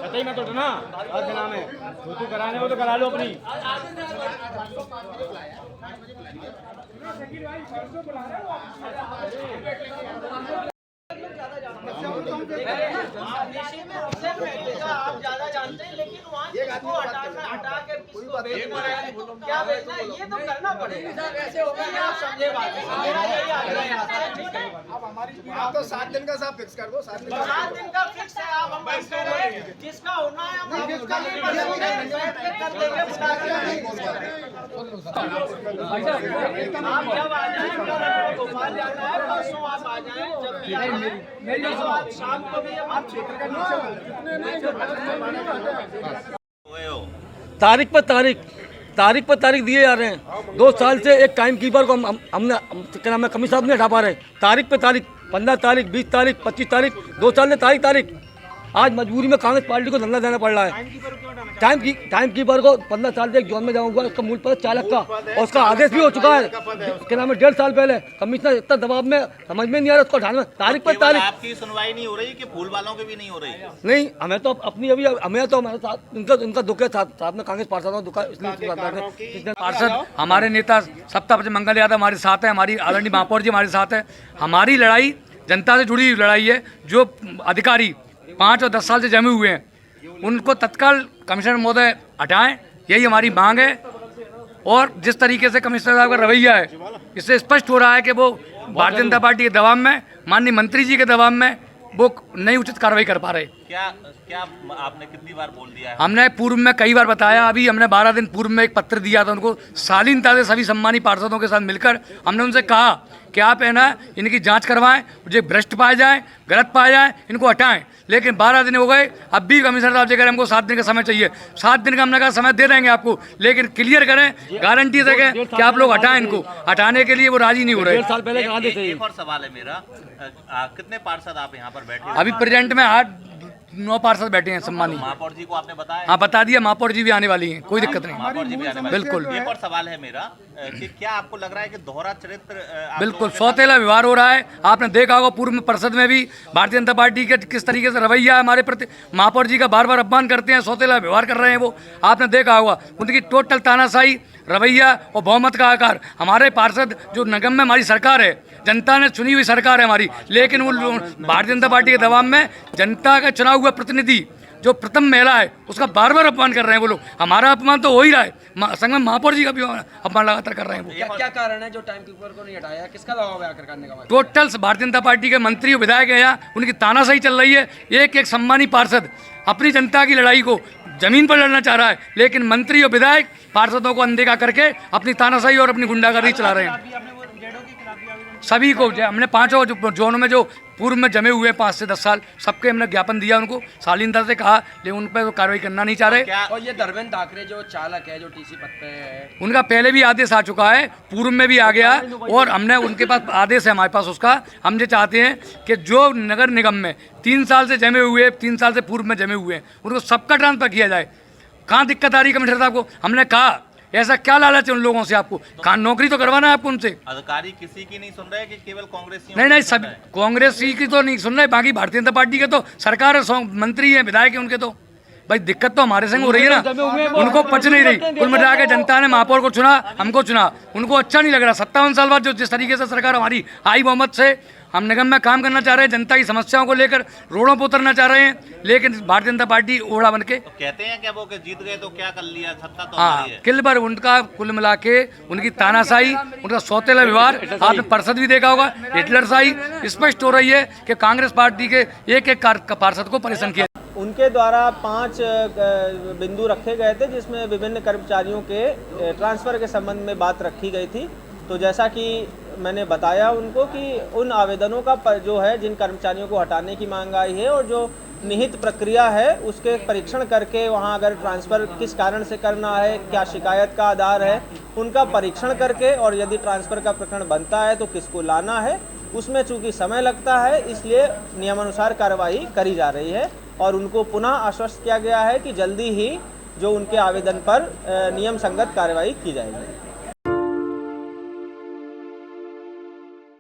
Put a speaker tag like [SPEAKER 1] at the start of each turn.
[SPEAKER 1] बताइए मैं तो ना आज के नाम है तू कराने वो तो करा लो अपनी।
[SPEAKER 2] आप ज्यादा जानते हैं, लेकिन वहाँ किसको हटा के किसको बेचना है, क्या बेचना है, ये तो करना पड़ेगा। कैसे होगा आप समझे बात। मेरा यही आग्रह है।
[SPEAKER 3] आप तो 7 दिन का साहब फिक्स कर दो। 7
[SPEAKER 2] दिन का फिक्स है। आप हम बैठ कर जिसका होना है हम उसका नहीं बैठ के कर देंगे। आप जब आ जाए, भोपाल जाना है परसों आप आ जाए, जब भी आए शाम को भी आप क्षेत्र का
[SPEAKER 4] तारीख पर तारीख दिए जा रहे हैं। 2 साल से एक टाइम कीपर को हमने क्या नाम है कमिश्नर साहब नहीं हटा पा रहे। तारीख पे तारीख 15 तारीख 20 तारीख 25 तारीख 2 साल से तारीख आज मजबूरी में कांग्रेस पार्टी को धरना देना पड़ रहा है। टाइम कीपर को 15 साल से एक जोन में जमा हुआ, उसका मूल पद 4 लाख का और उसका आदेश भी हो चुका है। उसके नाम है 1.5 साल पहले। कमिश्नर इतना दबाव में समझ में नहीं आ रहा उसको हटाने में। तारीख पर तारीख
[SPEAKER 5] आपकी सुनवाई नहीं हो रही कि फूल वालों की भी नहीं हो रही?
[SPEAKER 4] नहीं, हमें तो अपनी अभी हमें तो हमारे साथ उनका दुख है, साथ में कांग्रेस पार्षदों दुख है, इसलिए
[SPEAKER 6] पार्षद हमारे नेता सप्ताह मंगल यादव हमारे साथ है, हमारी आदरणीय महापौर जी हमारे साथ है। हमारी लड़ाई जनता से जुड़ी हुई लड़ाई है। जो अधिकारी 5 और 10 साल से जमे हुए हैं उनको तत्काल कमिश्नर महोदय हटाएं, यही हमारी मांग है। और जिस तरीके से कमिश्नर साहब का रवैया है इससे स्पष्ट हो रहा है कि वो भारतीय जनता पार्टी के दबाव में, माननीय मंत्री जी के दबाव में वो नहीं उचित कार्रवाई कर पा रहे।
[SPEAKER 5] क्या आपने कितनी बार बोल दिया है?
[SPEAKER 6] हमने पूर्व में कई बार बताया। अभी हमने 12 दिन पूर्व में एक पत्र दिया था उनको, शालीनता से सभी सम्मानित पार्षदों के साथ मिलकर हमने उनसे कहा कि आप है ना इनकी जांच करवाएं, जो भ्रष्ट पाए जाएं, गलत पाए जाएं, इनको हटाएं। लेकिन 12 दिन हो गए, अब भी कमिश्नर साहब जी कह रहे हमको 7 दिन का समय चाहिए। 7 दिन का हमने कहा समय दे देंगे आपको, लेकिन क्लियर करें, गारंटी दें कि आप लोग हटाएं। इनको हटाने के लिए वो राजी नहीं हो रहे।
[SPEAKER 4] 1.5 साल पहले कहा थे।
[SPEAKER 5] एक और सवाल है मेरा, कितने पार्षद आप यहाँ पर बैठे?
[SPEAKER 6] अभी प्रेजेंट में 8-9 पार्षद बैठे हैं सम्मानित।
[SPEAKER 5] महापौर जी को आपने बताया?
[SPEAKER 6] हाँ बता दिया, महापौर जी भी आने वाली हैं, कोई दिक्कत नहीं।
[SPEAKER 5] महापौर जी भी आने वाली हैं।
[SPEAKER 6] बिल्कुल।
[SPEAKER 5] एक और सवाल है मेरा कि क्या आपको लग रहा है कि दोहरा चरित्र
[SPEAKER 6] बिल्कुल सौतेला व्यवहार हो रहा है। आपने देखा होगा पूर्व में परिषद में भी भारतीय जनता पार्टी के किस तरीके से रवैया है हमारे प्रति। महापौर जी का बार बार अपमान करते हैं, सौतेला व्यवहार कर रहे हैं वो, आपने देखा होगा। उनकी टोटल तानाशाही रवैया और बहुमत का आकार। हमारे पार्षद जो निगम में हमारी सरकार है, जनता ने चुनी हुई सरकार है हमारी, लेकिन वो भारतीय जनता पार्टी के दबाव में जनता का चुना हुआ प्रतिनिधि जो प्रथम महिला है उसका बार बार अपमान कर रहे हैं वो लोग। हमारा अपमान तो हो ही रहा है, संग में महापौर जी का भी अपमान लगातार कर रहे हैं वो।
[SPEAKER 2] क्या कारण है जो टाइम कीपर को नहीं हटाया? किसका दबाव है आखिर करने का?
[SPEAKER 6] टोटल भारतीय जनता पार्टी के मंत्री और विधायक है यहाँ, उनकी तानाशाही चल रही है। एक सम्मानित पार्षद अपनी जनता की लड़ाई को जमीन पर लड़ना चाह रहा है, लेकिन मंत्री और विधायक पार्षदों को अनदेखा करके अपनी तानाशाही और अपनी गुंडागर्दी चला रहे हैं। सभी को हमने 5 जोनों में जो पूर्व में जमे हुए 5 से 10 साल सबके हमने ज्ञापन दिया, उनको शालीनता से कहा, लेकिन उन पर तो कार्रवाई करना नहीं चाह रहे।
[SPEAKER 2] और ये धर्मेंद्र ठाकरे जो चालक है, जो टीसी पद पे है,
[SPEAKER 6] उनका पहले भी आदेश आ चुका है, पूर्व में भी आ गया, और हमने उनके पास आदेश है हमारे पास उसका। हम ये चाहते हैं कि जो नगर निगम में 3 साल से जमे हुए, 3 साल से पूर्व में जमे हुए हैं, उनको सबका ट्रांसफर किया जाए। कहाँ दिक्कत आ रही है कमिश्नर साहब को? हमने कहा ऐसा क्या लालच है उन लोगों से? आपको नौकरी तो करवाना है आपको उनसे।
[SPEAKER 5] अधिकारी किसी की नहीं सुन रहे कि केवल कांग्रेस?
[SPEAKER 6] नहीं, सब कांग्रेस की तो नहीं सुन रहे, बाकी भारतीय जनता पार्टी के तो सरकार है, मंत्री है, विधायक है, उनके तो भाई दिक्कत तो हमारे संग हो रही है ना, उनको पच नहीं रही। कुल मिला के जनता ने महापौर को चुना, हमको चुना, उनको अच्छा नहीं लग रहा। 57 साल बाद जो जिस तरीके से सरकार हमारी आई बहुमत से हम निगम में काम करना चाह रहे हैं, जनता की समस्याओं को लेकर रोडों पर उतरना चाह रहे हैं, लेकिन भारतीय जनता पार्टी ओढ़ा बन के
[SPEAKER 5] तो कहते हैं क्या वो कि जीत गए तो क्या कर लिया, सत्ता तो
[SPEAKER 6] हाँ
[SPEAKER 5] हमारी है।
[SPEAKER 6] किल भर उनका कुल मिला के उनकी तानाशाही, उनका सौतेला व्यवहार, आपने पार्षद भी देखा होगा, हिटलरशाही स्पष्ट हो रही है कि कांग्रेस पार्टी के एक पार्षद को परेशान किया।
[SPEAKER 2] उनके द्वारा 5 बिंदु रखे गए थे जिसमें विभिन्न कर्मचारियों के ट्रांसफ़र के संबंध में बात रखी गई थी। तो जैसा कि मैंने बताया उनको कि उन आवेदनों का जो है, जिन कर्मचारियों को हटाने की मांग आई है और जो निहित प्रक्रिया है उसके परीक्षण करके वहां अगर ट्रांसफ़र किस कारण से करना है, क्या शिकायत का आधार है, उनका परीक्षण करके, और यदि ट्रांसफ़र का प्रकरण बनता है तो किसको लाना है, उसमें चूँकि समय लगता है इसलिए नियमानुसार कार्रवाई करी जा रही है। और उनको पुनः आश्वस्त किया गया है कि जल्दी ही जो उनके आवेदन पर नियम संगत कार्रवाई की जाएगी।